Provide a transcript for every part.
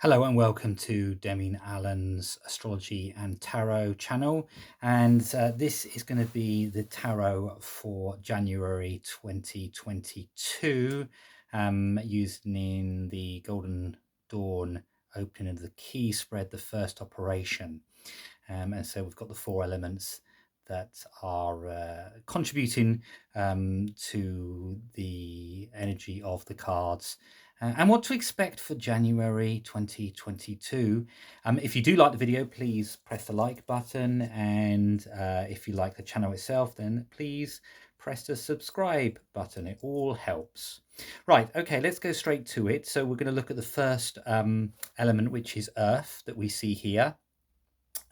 Hello and welcome to Demian Allen's Astrology and Tarot channel. And this is going to be the tarot for January 2022, using the Golden Dawn opening of the key spread, the first operation. And so we've got the four elements that are contributing to the energy of the cards and what to expect for January 2022. If you do like the video, please press the like button, and if you like the channel itself, then please press the subscribe button. It all helps. Right, okay, let's go straight to it. So we're going to look at the first element, which is Earth, that we see here.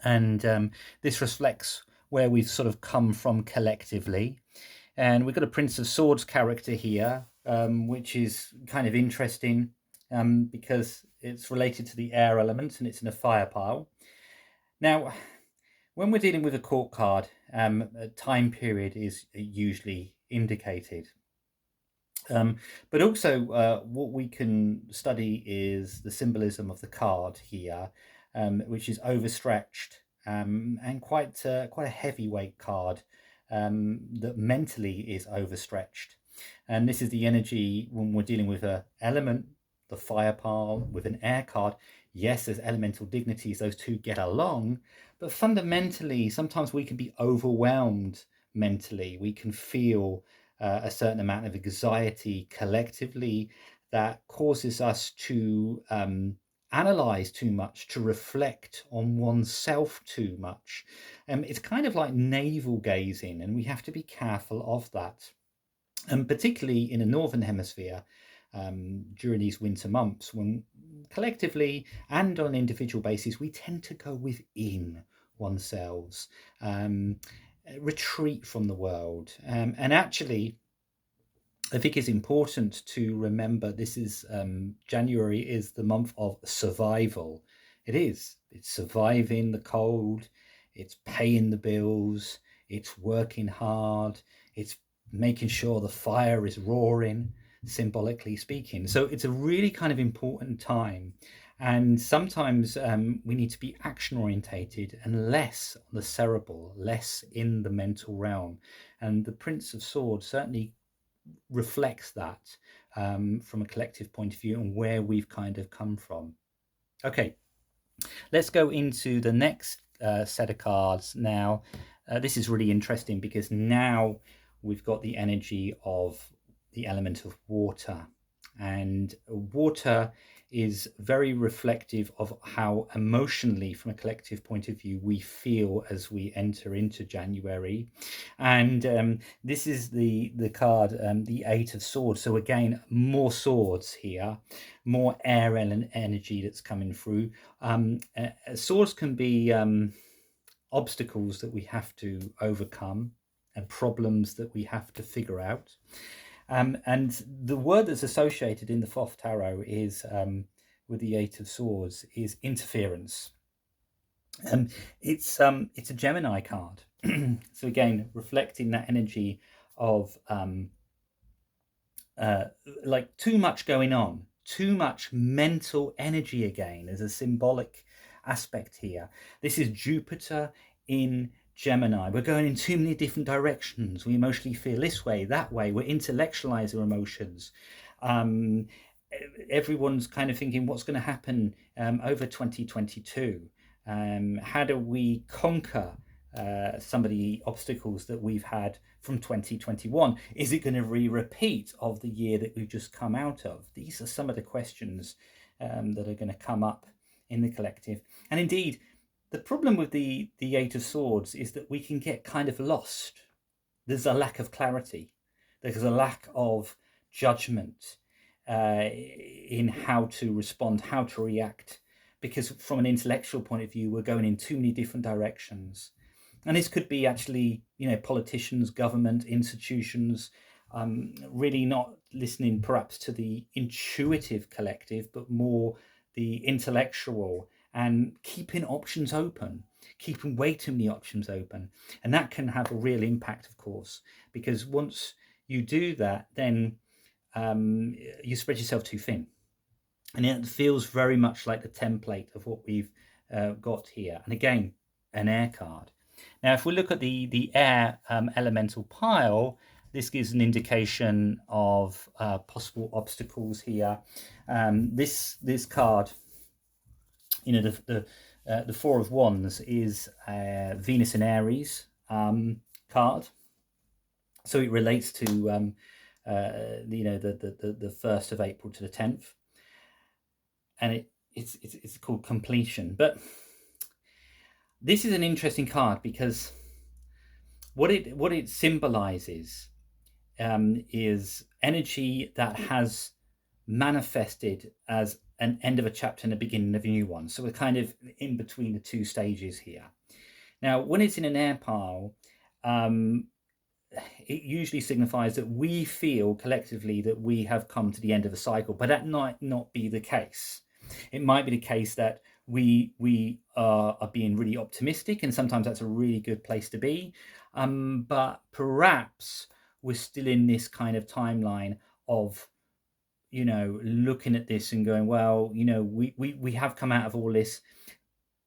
And this reflects where we've sort of come from collectively. And we've got a Prince of Swords character here, which is kind of interesting because it's related to the air element and it's in a fire pile. Now, when we're dealing with a court card, a time period is usually indicated. But also what we can study is the symbolism of the card here, which is overstretched and quite a heavyweight card that mentally is overstretched. And this is the energy when we're dealing with an element, the fire pile, with an air card. Yes, there's elemental dignities, those two get along, but fundamentally, sometimes we can be overwhelmed mentally. We can feel a certain amount of anxiety collectively that causes us to analyze too much, to reflect on oneself too much. It's kind of like navel gazing, and we have to be careful of that. And particularly in the Northern Hemisphere, during these winter months, when collectively and on an individual basis, we tend to go within oneself, retreat from the world. And actually, I think it's important to remember this is January is the month of survival. It's surviving the cold, it's paying the bills, it's working hard, it's making sure the fire is roaring, symbolically speaking. So it's a really kind of important time. And sometimes we need to be action orientated and less on the cerebral, less in the mental realm. And the Prince of Swords certainly reflects that from a collective point of view and where we've kind of come from. Okay, let's go into the next set of cards now. This is really interesting because now we've got the energy of the element of water, and water is very reflective of how emotionally, from a collective point of view, we feel as we enter into January. And this is the card, the Eight of Swords. So again, more swords here, more air energy that's coming through. Swords can be obstacles that we have to overcome and problems that we have to figure out. And the word that's associated in the Thoth Tarot is with the Eight of Swords is interference. It's a Gemini card, so again reflecting that energy of like too much going on, too much mental energy. Again, there's a symbolic aspect here. This is Jupiter in Gemini. We're going in too many different directions. We emotionally feel this way, that way. We're intellectualizing our emotions. Everyone's kind of thinking what's going to happen over 2022. How do we conquer some of the obstacles that we've had from 2021? Is it going to repeat of the year that we've just come out of? These are some of the questions that are going to come up in the collective. And indeed, the problem with the Eight of Swords is that we can get kind of lost. There's a lack of clarity. There's a lack of judgment in how to respond, how to react, because from an intellectual point of view, we're going in too many different directions. And this could be actually, politicians, government, institutions, really not listening perhaps to the intuitive collective, but more the intellectual, and keeping options open, keeping way too many options open. And that can have a real impact, of course, because once you do that, then you spread yourself too thin. And it feels very much like the template of what we've got here. And again, an air card. Now, if we look at the air elemental pile, this gives an indication of possible obstacles here. This card, the Four of Wands is Venus and Aries card, so it relates to the 1st of April to the 10th, and it's called completion. But this is an interesting card because what it symbolizes is energy that has manifested as an end of a chapter and the beginning of a new one. So we're kind of in between the two stages here. Now, when it's in an air pile, it usually signifies that we feel collectively that we have come to the end of a cycle, but that might not be the case. It might be the case that we are being really optimistic, and sometimes that's a really good place to be. But perhaps we're still in this kind of timeline of, looking at this and going, well, we have come out of all this,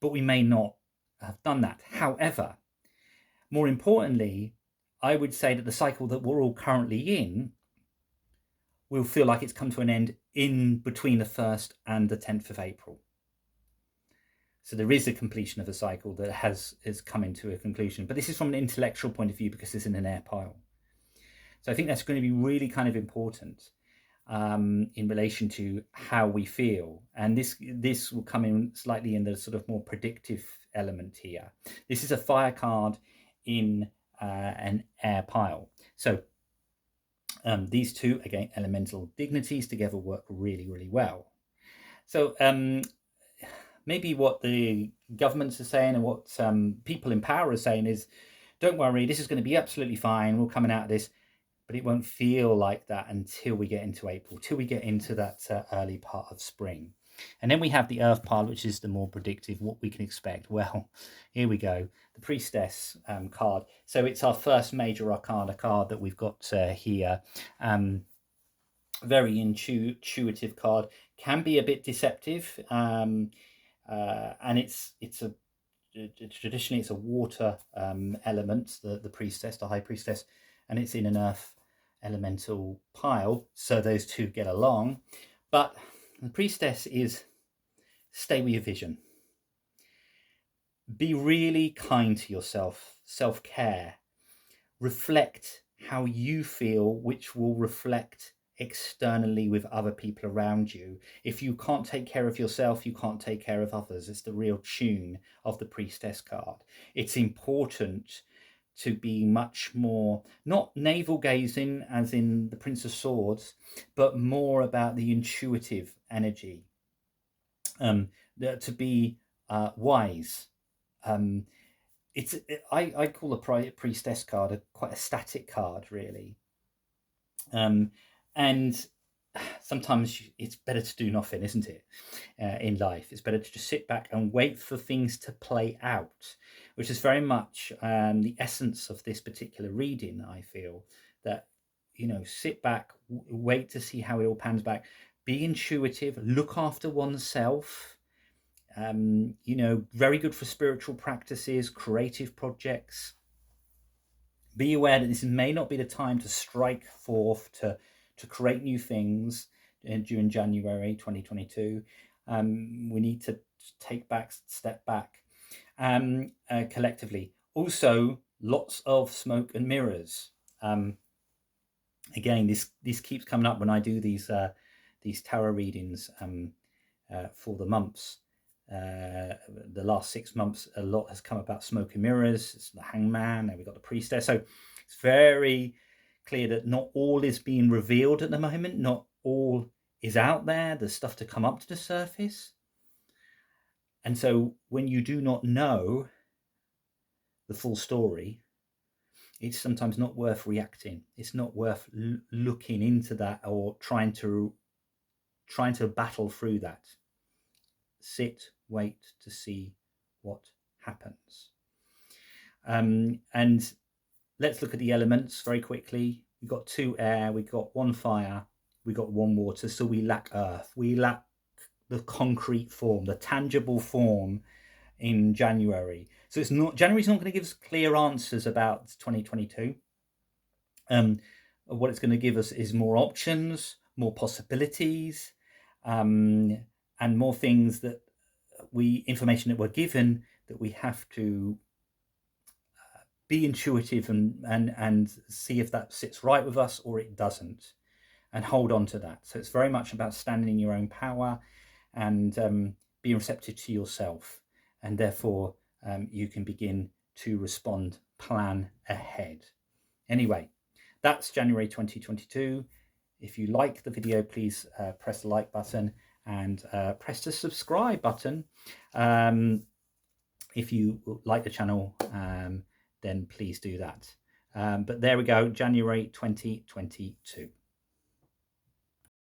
but we may not have done that. However, more importantly, I would say that the cycle that we're all currently in will feel like it's come to an end in between the 1st and the 10th of April. So there is a completion of a cycle that has come into a conclusion. But this is from an intellectual point of view because it's in an air pile. So I think that's going to be really kind of important in relation to how we feel. And this will come in slightly in the sort of more predictive element here. This is a fire card in an air pile. So these two, again, elemental dignities together work really, really well. So maybe what the governments are saying and what people in power are saying is, don't worry, this is going to be absolutely fine. We're coming out of this. But it won't feel like that until we get into April, till we get into that early part of spring. And then we have the Earth pile, which is the more predictive, what we can expect. Well, here we go, the Priestess card. So it's our first major arcana card that we've got here. Very intuitive card, can be a bit deceptive, and it's traditionally it's a water element, the Priestess, the High Priestess, and it's in an Earth elemental pile, so those two get along. But the Priestess is stay with your vision. Be really kind to yourself, self-care. Reflect how you feel, which will reflect externally with other people around you. If you can't take care of yourself, you can't take care of others. It's the real tune of the Priestess card. It's important to be much more, not navel gazing as in the Prince of Swords, but more about the intuitive energy, to be wise. I call the Priestess card quite a static card, really. And sometimes it's better to do nothing, isn't it? In life, it's better to just sit back and wait for things to play out, which is very much the essence of this particular reading. I feel that, sit back, wait to see how it all pans back, be intuitive, look after oneself. Very good for spiritual practices, creative projects. Be aware that this may not be the time to strike forth to create new things during January 2022. We need to step back collectively. Also, lots of smoke and mirrors. Again, this keeps coming up when I do these tarot readings for the months. The last 6 months, a lot has come about smoke and mirrors. It's the Hangman, and we've got the Priestess. So it's very clear that not all is being revealed at the moment. Not all is out there. There's stuff to come up to the surface. And so when you do not know the full story, it's sometimes not worth reacting. It's not worth looking into that or trying to battle through that. Sit, wait to see what happens. And let's look at the elements very quickly. We've got 2 air, we've got 1 fire, we've got 1 water. So we lack earth. We lack the concrete form, the tangible form in January. So it's not, January's not going to give us clear answers about 2022. What it's going to give us is more options, more possibilities, and more things that information that we're given that we have to be intuitive and see if that sits right with us or it doesn't, and hold on to that. So it's very much about standing in your own power and being receptive to yourself, and therefore you can begin to respond, plan ahead. Anyway, that's January 2022. If you like the video, please press the like button and press the subscribe button. If you like the channel, then please do that. But there we go, January 2022.